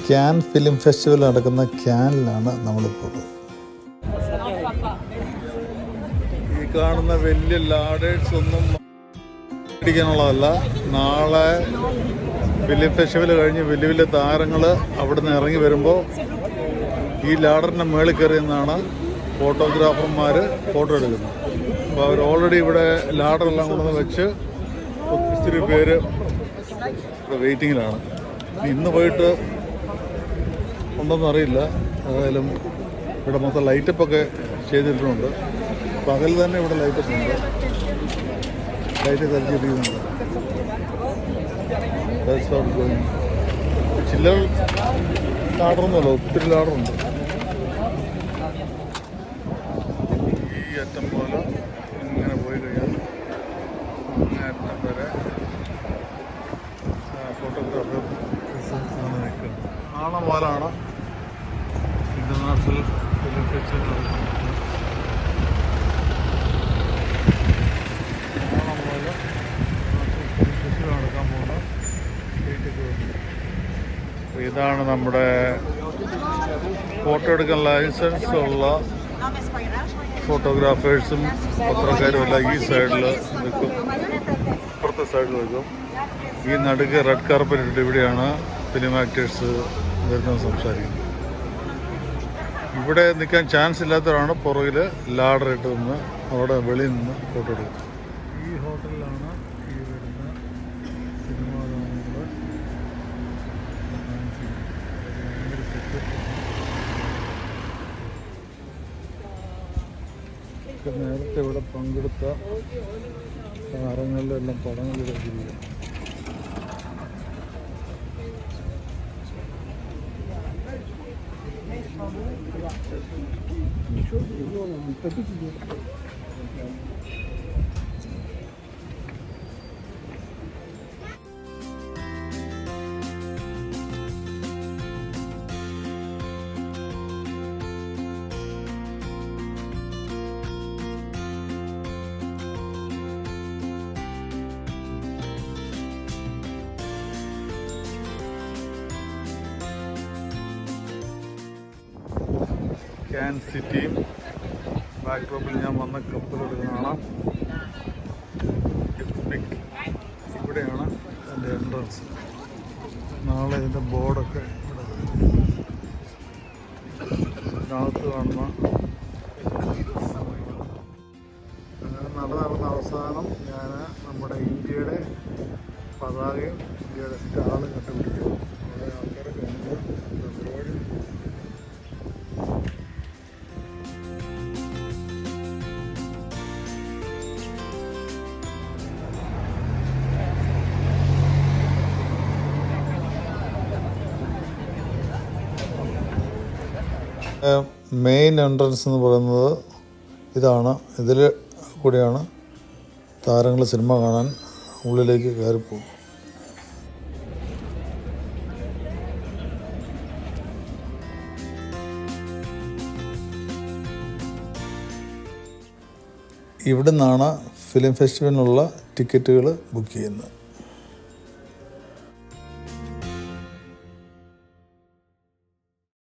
Can film festival നടക്കുന്ന ക്യാനിലാണ് നമ്മളിപ്പോൾ. ഈ കാണുന്ന വലിയ ലാഡേഴ്സ് ഒന്നും പിടിക്കാനുള്ളതല്ല. നാളെ ഫിലിം ഫെസ്റ്റിവൽ കഴിഞ്ഞ് വലിയ വലിയ താരങ്ങൾ അവിടെ നിന്ന് ഇറങ്ങി വരുമ്പോൾ ഈ ലാഡറിൻ്റെ മേളിൽ കയറി നിന്നാണ് ഫോട്ടോഗ്രാഫർമാർ ഫോട്ടോ എടുക്കുന്നത്. അപ്പോൾ അവർ ഓൾറെഡി ഇവിടെ ലാഡറെല്ലാം കൊണ്ടുവന്ന് വെച്ച് ഒത്തിരി പേര് ഇവിടെ വെയിറ്റിങ്ങിലാണ്. ഇന്ന് പോയിട്ട് ഉണ്ടോയെന്ന് അറിയില്ല. ഏതായാലും ഇവിടെ മൊത്തം ലൈറ്റപ്പൊക്കെ ചെയ്തിട്ടുണ്ട്. പകൽ തന്നെ ഇവിടെ ലൈറ്റപ്പ് ഉണ്ട്, ലൈറ്റ് തെളിച്ചിരിക്കുന്നുണ്ട്. ചില്ലർ ലാഡറൊന്നുമല്ല, ഒത്തിരി ലാഡറുണ്ട്. ഈ അറ്റം പോലെ ഇങ്ങനെ പോയി കഴിഞ്ഞാൽ അറ്റം വരെ ഫോട്ടോഗ്രാഫർ ആണ് നിൽക്കുന്നത്. ആണവാലാണ് ഇന്റർനാഷണൽ ഫിലിം ഫെസ്റ്റിവൽ നടക്കുന്നത്. ആണവാല ഫെസ്റ്റിവൽ നടക്കാൻ പോകുന്ന സ്റ്റേറ്റ്. ഇതാണ് നമ്മുടെ ഫോട്ടോ എടുക്കാൻ ലൈസൻസ് ഉള്ള ഫോട്ടോഗ്രാഫേഴ്സും പത്രക്കാരും എല്ലാം ഈ സൈഡിൽ നിൽക്കും, ഇപ്പുറത്തെ സൈഡിൽ നിൽക്കും. ഈ നടുക്ക് റെഡ് കാർപ്പറ്റ് ഇട്ട് ഇവിടെയാണ് ഫിലിം ആക്ടേഴ്സ് വരുന്നത് സംസാരിക്കുന്നത്. ഇവിടെ നിൽക്കാൻ ചാൻസ് ഇല്ലാത്തവരാണ് പുറകിൽ ലാഡർ ഇട്ട് നിന്ന് അവിടെ വെളിയിൽ നിന്ന് ഫോട്ടോ എടുക്കുന്നത്. ഈ ഹോട്ടലിലാണ് ഈ വരുന്ന സിനിമാ താരങ്ങൾ നേരത്തെ ഇവിടെ പങ്കെടുത്ത താരങ്ങളുടെ എല്ലാം പടങ്ങൾ എടുത്തിരിക്കുകയാണ്. ക്യാൻ സിറ്റിയും ബാക്ക്ഡ്രോപ്പിൽ ഞാൻ വന്ന കപ്പലെടുക്കുന്നതാണ്. ഇവിടെയാണ് എൻ്റെ എൻട്രൻസ്. നാളെ ഇതിൻ്റെ ബോർഡൊക്കെ ഇവിടെ ഇതിനകത്ത് കാണുന്ന. അങ്ങനെ നടന്ന അവസാനം ഞാൻ നമ്മുടെ ഇന്ത്യയുടെ പതാകയും ഇന്ത്യയുടെ സ്റ്റാളും കണ്ടുപിടിച്ചു. അവിടെ ആൾക്കാരൊക്കെ ഉണ്ട്. പരിപാടി മെയിൻ എൻട്രൻസ് എന്ന് പറയുന്നത് ഇതാണ്. ഇതിൽ കൂടിയാണ് താരങ്ങൾ സിനിമ കാണാൻ ഉള്ളിലേക്ക് കയറിപ്പോകും. ഇവിടെ നിന്നാണ് ഫിലിം ഫെസ്റ്റിവലിനുള്ള ടിക്കറ്റുകൾ ബുക്ക് ചെയ്യുന്നത്.